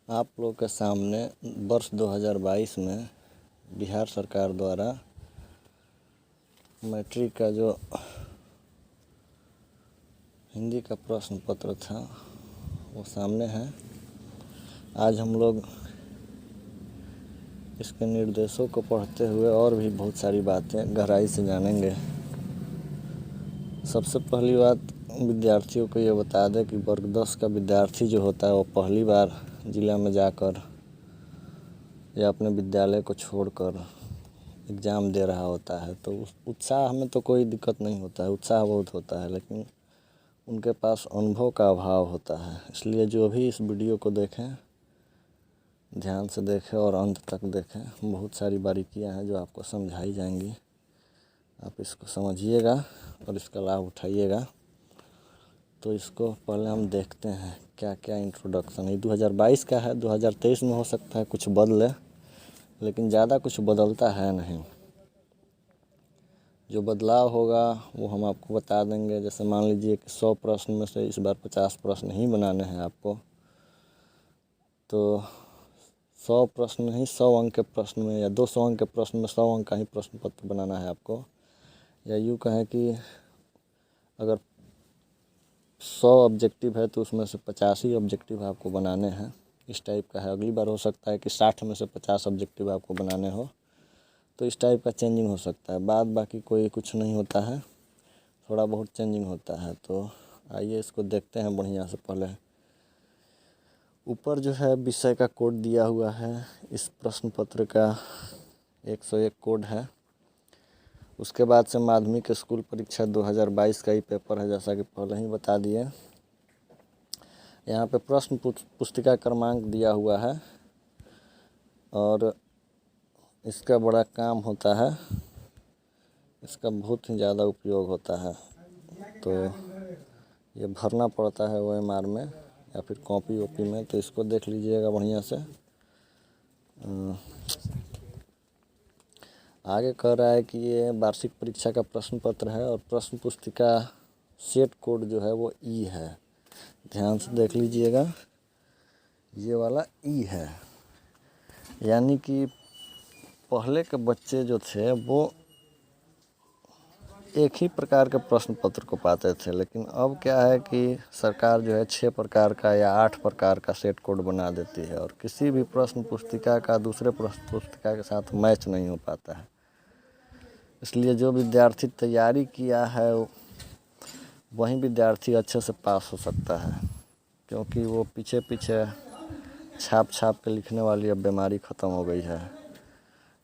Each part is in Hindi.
आप लोग के सामने वर्ष 2022 में बिहार सरकार द्वारा मैट्रिक का जो हिंदी का प्रश्न पत्र था वो सामने है। आज हम लोग इसके निर्देशों को पढ़ते हुए और भी बहुत सारी बातें गहराई से जानेंगे। सबसे पहली बात विद्यार्थियों को ये बता दें कि वर्ग 10 का विद्यार्थी जो होता है वो पहली बार जिला में जाकर या अपने विद्यालय को छोड़कर एग्ज़ाम दे रहा होता है, तो उस उत्साह में तो कोई दिक्कत नहीं होता है, उत्साह बहुत होता है, लेकिन उनके पास अनुभव का अभाव होता है। इसलिए जो भी इस वीडियो को देखें ध्यान से देखें और अंत तक देखें। बहुत सारी बारीकियां हैं जो आपको समझाई जाएंगी, आप इसको समझिएगा और इसका लाभ उठाइएगा। तो इसको पहले हम देखते हैं क्या क्या इंट्रोडक्शन है। 2022 का है, 2023 में हो सकता है कुछ बदले, लेकिन ज़्यादा कुछ बदलता है नहीं। जो बदलाव होगा वो हम आपको बता देंगे। जैसे मान लीजिए कि 100 प्रश्न में से इस बार 50 प्रश्न ही बनाने हैं आपको, तो 100 प्रश्न नहीं 100 अंक के प्रश्न में या 200 अंक के प्रश्न में 100 अंक का ही प्रश्न पत्र बनाना है आपको। या यूँ कहें कि अगर 100 ऑब्जेक्टिव है तो उसमें से 50 ही ऑब्जेक्टिव आपको बनाने हैं, इस टाइप का है। अगली बार हो सकता है कि 60 में से 50 ऑब्जेक्टिव आपको बनाने हो, तो इस टाइप का चेंजिंग हो सकता है। बाद बाकी कोई कुछ नहीं होता है, थोड़ा बहुत चेंजिंग होता है। तो आइए इसको देखते हैं बढ़िया से। पहले ऊपर जो है विषय का कोड दिया हुआ है, इस प्रश्न पत्र का 101 कोड है। उसके बाद से माध्यमिक स्कूल परीक्षा 2022 का ही पेपर है, जैसा कि पहले ही बता दिए। यहाँ पे प्रश्न पुस्तिका क्रमांक दिया हुआ है और इसका बड़ा काम होता है, इसका बहुत ही ज़्यादा उपयोग होता है। तो ये भरना पड़ता है OMR में या फिर कॉपी वॉपी में, तो इसको देख लीजिएगा बढ़िया से। आगे कह रहा है कि ये वार्षिक परीक्षा का प्रश्न पत्र है और प्रश्न पुस्तिका सेट कोड जो है वो E है। ध्यान से देख लीजिएगा, ये वाला E है। यानी कि पहले के बच्चे जो थे वो एक ही प्रकार के प्रश्न पत्र को पाते थे, लेकिन अब क्या है कि सरकार जो है 6 प्रकार का या 8 प्रकार का सेट कोड बना देती है और किसी भी प्रश्न पुस्तिका का दूसरे प्रश्न पुस्तिका के साथ मैच नहीं हो पाता है। इसलिए जो विद्यार्थी तैयारी किया है वही विद्यार्थी अच्छे से पास हो सकता है, क्योंकि वो पीछे पीछे छाप छाप के लिखने वाली अब बीमारी ख़त्म हो गई है।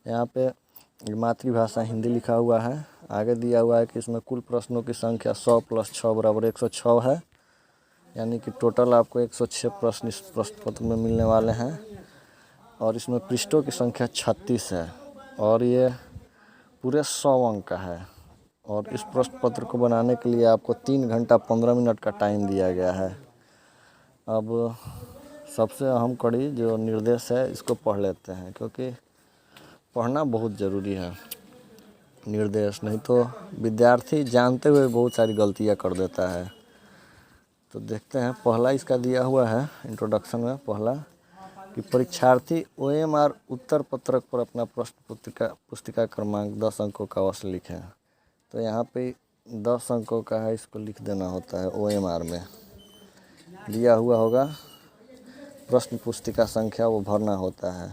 यहाँ पे मातृभाषा हिंदी लिखा हुआ है। आगे दिया हुआ है कि इसमें कुल प्रश्नों की संख्या 100 + 6 = 106 है। यानी कि टोटल आपको 106 प्रश्न इस प्रश्न पत्र में मिलने वाले हैं और इसमें पृष्ठों की संख्या 36 है और ये पूरे 100 अंक का है। और इस प्रश्न पत्र को बनाने के लिए आपको 3 घंटा 15 मिनट का टाइम दिया गया है। अब सबसे अहम कड़ी जो निर्देश है इसको पढ़ लेते हैं, क्योंकि पढ़ना बहुत ज़रूरी है निर्देश, नहीं तो विद्यार्थी जानते हुए बहुत सारी गलतियां कर देता है। तो देखते हैं, पहला इसका दिया हुआ है इंट्रोडक्शन में पहला कि परीक्षार्थी OMR उत्तर पत्रक पर अपना प्रश्न पुस्तिका क्रमांक 10 अंकों का अवश्य लिखें। तो यहाँ पे 10 अंकों का है, इसको लिख देना होता है। OMR में दिया हुआ होगा प्रश्न पुस्तिका संख्या, वो भरना होता है।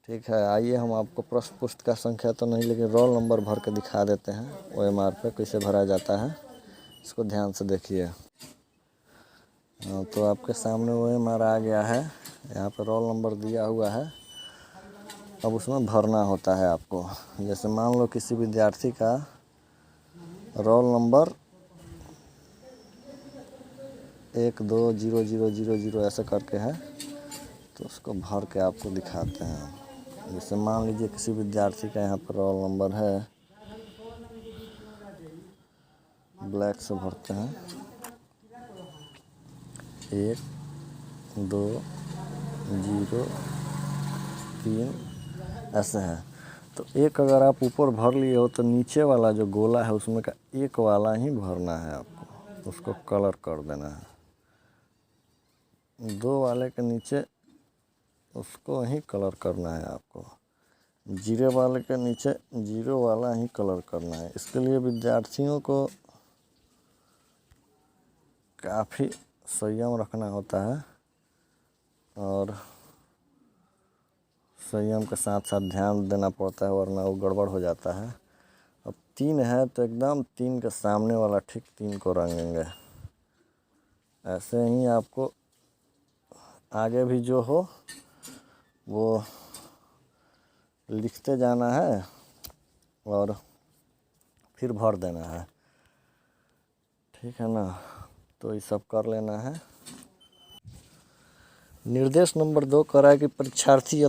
ठीक है, आइए हम आपको प्रश्न पुस्तिका संख्या तो नहीं लेकिन रोल नंबर भर के दिखा देते हैं OMR पे कैसे भरा जाता है। इसको ध्यान से देखिए। तो आपके सामने OMR आ गया है, यहाँ पे रोल नंबर दिया हुआ है। अब उसमें भरना होता है आपको। जैसे मान लो किसी विद्यार्थी का रोल नंबर 120000 ऐसे करके है, तो उसको भर के आपको दिखाते हैं। जैसे मान लीजिए किसी विद्यार्थी का यहाँ पर रोल नंबर है, ब्लैक से भरते हैं 1 2 0 3 ऐसे है। तो एक अगर आप ऊपर भर लिए हो तो नीचे वाला जो गोला है उसमें का एक वाला ही भरना है आपको, उसको कलर कर देना है। 2 वाले के नीचे उसको ही कलर करना है आपको। जीरो वाले के नीचे जीरो वाला ही कलर करना है। इसके लिए विद्यार्थियों को काफ़ी संयम रखना होता है और संयम के साथ साथ ध्यान देना पड़ता है, वरना वो गड़बड़ हो जाता है। अब 3 है तो एकदम 3 के सामने वाला ठीक 3 को रंगेंगे। ऐसे ही आपको आगे भी जो हो वो लिखते जाना है और फिर भर देना है, ठीक है ना। तो ये सब कर लेना है। निर्देश नंबर 2 कह रहा है कि परीक्षार्थी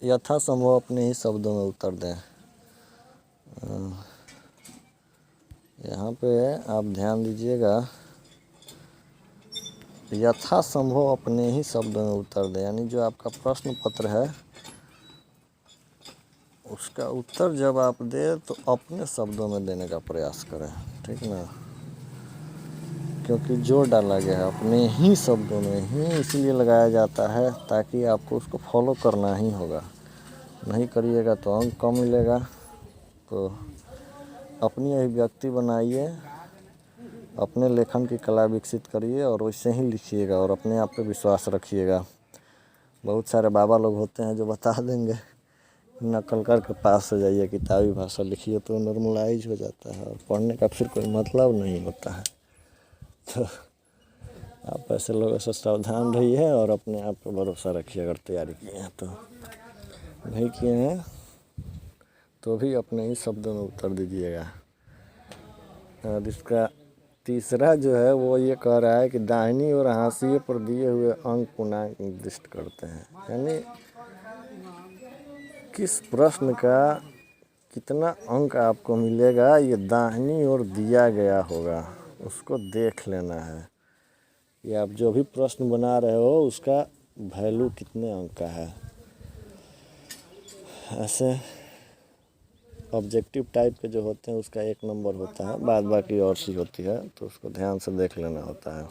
यथासंभव अपने ही शब्दों में उत्तर दें। यहाँ पे आप ध्यान दीजिएगा, यथासंभव अपने ही शब्दों में उत्तर दें, यानी जो आपका प्रश्न पत्र है उसका उत्तर जब आप दे तो अपने शब्दों में देने का प्रयास करें, ठीक ना। क्योंकि जो डाला गया है अपने ही शब्दों में ही इसलिए लगाया जाता है ताकि आपको उसको फॉलो करना ही होगा। नहीं करिएगा तो अंक कम मिलेगा। तो अपनी अभिव्यक्ति बनाइए, अपने लेखन की कला विकसित करिए और वैसे ही लिखिएगा और अपने आप पे विश्वास रखिएगा। बहुत सारे बाबा लोग होते हैं जो बता देंगे नकल करके पास हो जाइए, किताबी भाषा लिखिए, तो नॉर्मलाइज हो जाता है और पढ़ने का फिर कोई मतलब नहीं होता है। तो आप ऐसे लोगों से सावधान रहिए और अपने आप पर भरोसा रखिए। अगर तैयारी किए हैं तो, नहीं किए हैं तो भी अपने ही शब्दों में उत्तर दीजिएगा। और इसका तीसरा जो है वो ये कह रहा है कि दाहिनी और हाशिए पर दिए हुए अंक पूर्णांक निर्दिष्ट करते हैं, यानी किस प्रश्न का कितना अंक आपको मिलेगा ये दाहिनी ओर दिया गया होगा, उसको देख लेना है। ये आप जो भी प्रश्न बना रहे हो उसका वैल्यू कितने अंक का है। ऐसे ऑब्जेक्टिव टाइप के जो होते हैं उसका 1 नंबर होता है, बाद बाकी और सी होती है, तो उसको ध्यान से देख लेना होता है।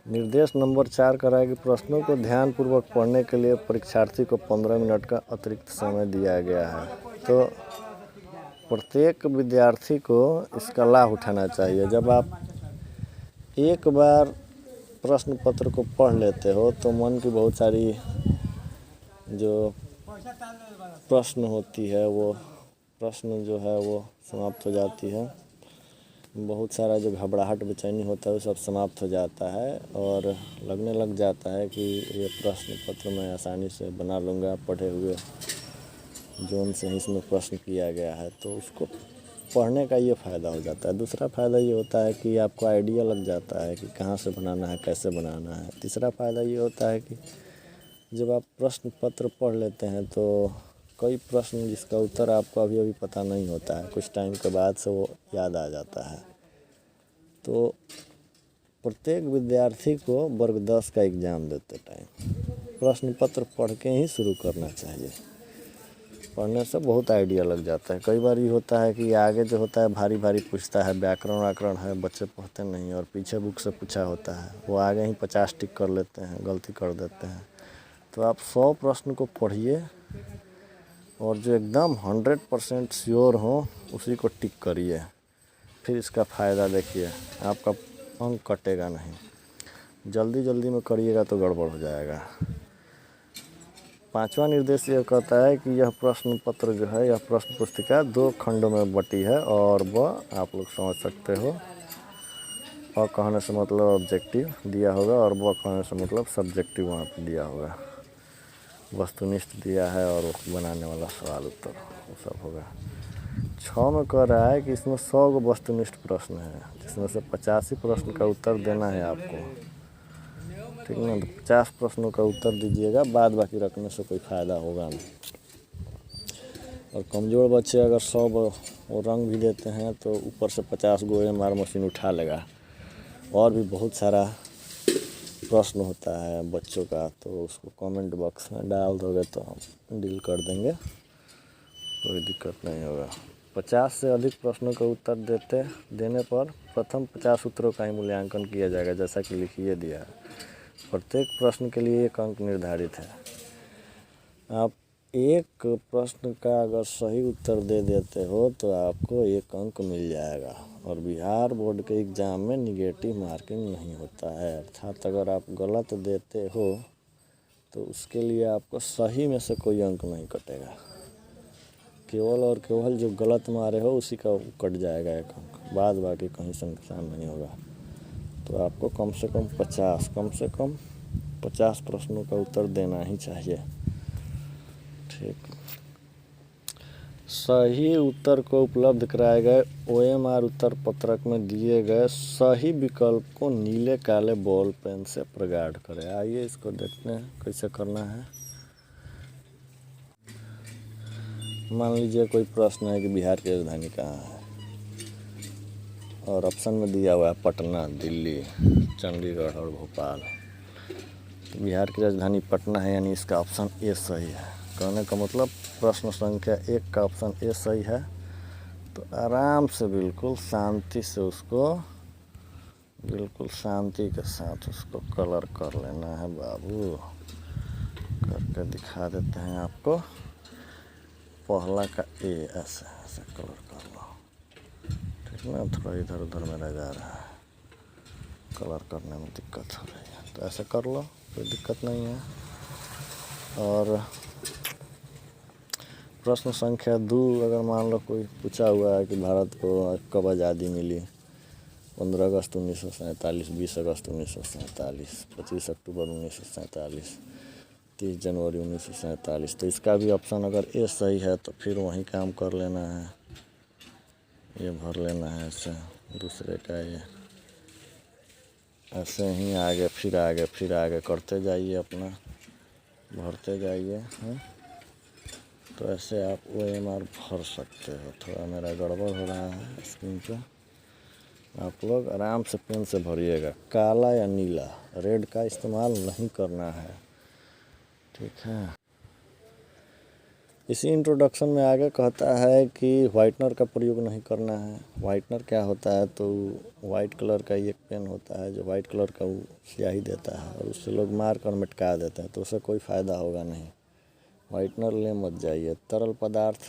निर्देश नंबर 4 कह रहा है कि प्रश्नों को ध्यानपूर्वक पढ़ने के लिए परीक्षार्थी को 15 मिनट का अतिरिक्त समय दिया गया है। तो प्रत्येक विद्यार्थी को इसका लाभ उठाना चाहिए। जब आप एक बार प्रश्न पत्र को पढ़ लेते हो तो मन की बहुत सारी जो प्रश्न होती है वो प्रश्न जो है वो समाप्त हो जाती है। बहुत सारा जो घबराहट बेचैनी होता है वो सब समाप्त हो जाता है और लगने लग जाता है कि ये प्रश्न पत्र मैं आसानी से बना लूँगा, पढ़े हुए जोन से ही इसमें प्रश्न किया गया है। तो उसको पढ़ने का ये फ़ायदा हो जाता है। दूसरा फ़ायदा ये होता है कि आपको आइडिया लग जाता है कि कहाँ से बनाना है, कैसे बनाना है। तीसरा फ़ायदा ये होता है कि जब आप प्रश्न पत्र पढ़ लेते हैं तो कई प्रश्न जिसका उत्तर आपको अभी अभी पता नहीं होता है, कुछ टाइम के बाद से वो याद आ जाता है। तो प्रत्येक विद्यार्थी को वर्ग 10 का एग्ज़ाम देते टाइम प्रश्न पत्र पढ़ के ही शुरू करना चाहिए। पढ़ने से बहुत आइडिया लग जाता है। कई बार ये होता है कि आगे जो होता है भारी भारी पूछता है, व्याकरण व्याकरण है, बच्चे पढ़ते नहीं और पीछे बुक से पूछा होता है, वो आगे ही 50 टिक कर लेते हैं, गलती कर देते हैं। तो आप 100 प्रश्न को पढ़िए और जो एकदम 100% श्योर हो उसी को टिक करिए, फिर इसका फ़ायदा देखिए, आपका अंक कटेगा नहीं। जल्दी जल्दी में करिएगा तो गड़बड़ हो जाएगा। 5वां निर्देश यह कहता है कि यह प्रश्न पत्र जो है, यह प्रश्न पुस्तिका 2 खंडों में बटी है और वह आप लोग समझ सकते हो। अ कहने से मतलब ऑब्जेक्टिव दिया होगा और ब कहने से मतलब सब्जेक्टिव वहाँ पे दिया होगा। वस्तुनिष्ठ दिया है और बनाने वाला सवाल उत्तर वो सब होगा। 6 में कह रहा है कि इसमें 100 वस्तुनिष्ठ प्रश्न है, जिसमें से 85 प्रश्न का उत्तर देना है आपको, ठीक ना। तो 50 प्रश्नों का उत्तर दीजिएगा, बाद बाकी रखने से कोई फ़ायदा होगा नहीं। और कमज़ोर बच्चे अगर 100 वो रंग भी देते हैं तो ऊपर से 50 गो AMR मशीन उठा लेगा। और भी बहुत सारा प्रश्न होता है बच्चों का, तो उसको कमेंट बॉक्स में डाल दोगे तो हम डील कर देंगे, कोई दिक्कत नहीं होगा। 50 से अधिक प्रश्नों का उत्तर देने पर प्रथम 50 उत्तरों का ही मूल्यांकन किया जाएगा, जैसा कि लिखिए दिया है। प्रत्येक प्रश्न के लिए 1 अंक निर्धारित है। आप एक प्रश्न का अगर सही उत्तर दे देते हो तो आपको 1 अंक मिल जाएगा। और बिहार बोर्ड के एग्ज़ाम में निगेटिव मार्किंग नहीं होता है, अर्थात अगर आप गलत देते हो तो उसके लिए आपको सही में से कोई अंक नहीं कटेगा। केवल और केवल जो गलत मारे हो उसी का कट जाएगा 1 अंक, बाद बाकी कहीं से नुकसान नहीं होगा। तो आपको कम से कम 50 प्रश्नों का उत्तर देना ही चाहिए। ठीक, सही उत्तर को उपलब्ध कराए गए OMR उत्तर पत्रक में दिए गए सही विकल्प को नीले काले बॉल पेन से प्रगाढ़ करें। आइए इसको देखते हैं कैसे करना है। मान लीजिए कोई प्रश्न है कि बिहार की राजधानी कहाँ है, और ऑप्शन में दिया हुआ है पटना, दिल्ली, चंडीगढ़ और भोपाल। तो बिहार की राजधानी पटना है, यानी इसका ऑप्शन ए सही है। कहने का मतलब प्रश्न संख्या 1 का ऑप्शन ए सही है। तो आराम से बिल्कुल शांति से उसको, बिल्कुल शांति के साथ उसको कलर कर लेना है बाबू। करके दिखा देते हैं आपको। पहला का ए ऐसे ऐसे कलर कर लो, ठीक ना। थोड़ा इधर उधर में रह जा रहा है, कलर करने में दिक्कत हो रही है, तो ऐसे कर लो, कोई दिक्कत नहीं है। और प्रश्न संख्या 2 अगर मान लो कोई पूछा हुआ है कि भारत को कब आज़ादी मिली, 15 अगस्त 1947, 20 अगस्त 1947, 25 अक्टूबर 1947, 30 जनवरी 1947। तो इसका भी ऑप्शन अगर ए सही है तो फिर वहीं काम कर लेना है, ये भर लेना है ऐसे, दूसरे का ये ऐसे ही आगे फिर आगे फिर आगे करते जाइए, अपना भरते जाइए। तो ऐसे आप OMR भर सकते हो। थोड़ा मेरा गड़बड़ हो रहा है स्क्रीन पे, आप लोग आराम से पेन से भरिएगा। काला या नीला, रेड का इस्तेमाल नहीं करना है, ठीक है। इसी इंट्रोडक्शन में आगे कहता है कि वाइटनर का प्रयोग नहीं करना है। वाइटनर क्या होता है, तो वाइट कलर का एक पेन होता है जो वाइट कलर का स्याही देता है, और उससे लोग मार कर मिटका देते हैं, तो उससे कोई फ़ायदा होगा नहीं। वाइटनर ले मत जाइए। तरल पदार्थ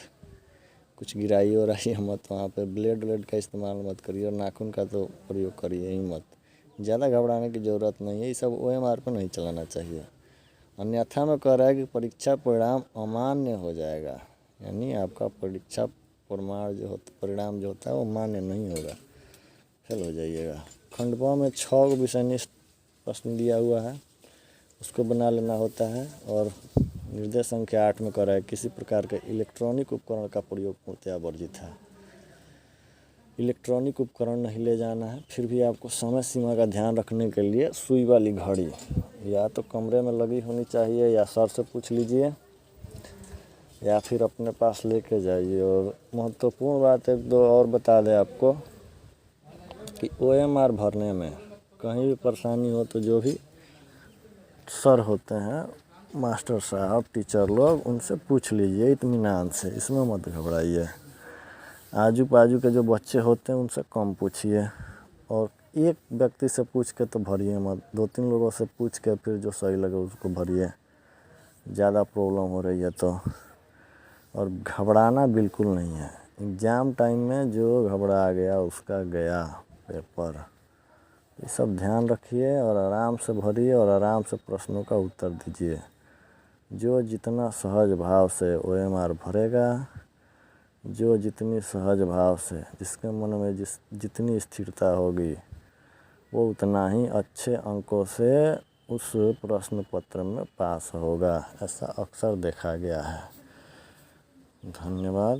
कुछ गिराइए और आइए मत वहाँ पे। ब्लेड का इस्तेमाल मत करिए, और नाखून का तो प्रयोग करिए ही मत। ज़्यादा घबराने की ज़रूरत नहीं है, ये सब OMR को नहीं चलाना चाहिए। अन्यथा में कह रहा है कि परीक्षा परिणाम अमान्य हो जाएगा, यानी आपका परीक्षा परिणाम जो होता है वो मान्य नहीं होगा, फेल हो जाइएगा। खंड ब में 6 विषयनिष्ठ प्रश्न दिया हुआ है, उसको बना लेना होता है। और निर्देश संख्या 8 में कह रहा है किसी प्रकार के इलेक्ट्रॉनिक उपकरण का प्रयोग पूर्णतया वर्जित है। इलेक्ट्रॉनिक उपकरण नहीं ले जाना है। फिर भी आपको समय सीमा का ध्यान रखने के लिए सुई वाली घड़ी या तो कमरे में लगी होनी चाहिए, या सर से पूछ लीजिए, या फिर अपने पास लेके जाइए। और महत्वपूर्ण बात 1-2 और बता दें आपको कि OMR भरने में कहीं भी परेशानी हो तो जो भी सर होते हैं, मास्टर साहब, टीचर लोग, उनसे पूछ लीजिए इत्मीनान से, इसमें मत घबराइए। आजू बाजू के जो बच्चे होते हैं उनसे कम पूछिए, और एक व्यक्ति से पूछ के तो भरिए मत, 2-3 लोगों से पूछ के फिर जो सही लगे उसको भरिए, ज़्यादा प्रॉब्लम हो रही है तो। और घबराना बिल्कुल नहीं है। एग्ज़ाम टाइम में जो घबरा गया उसका गया पेपर। ये सब ध्यान रखिए और आराम से भरिए और आराम से प्रश्नों का उत्तर दीजिए। जो जितना सहज भाव से OMR भरेगा, जो जितनी सहज भाव से, जिसके मन में जितनी स्थिरता होगी, वो उतना ही अच्छे अंकों से उस प्रश्न पत्र में पास होगा। ऐसा अक्सर देखा गया है। धन्यवाद।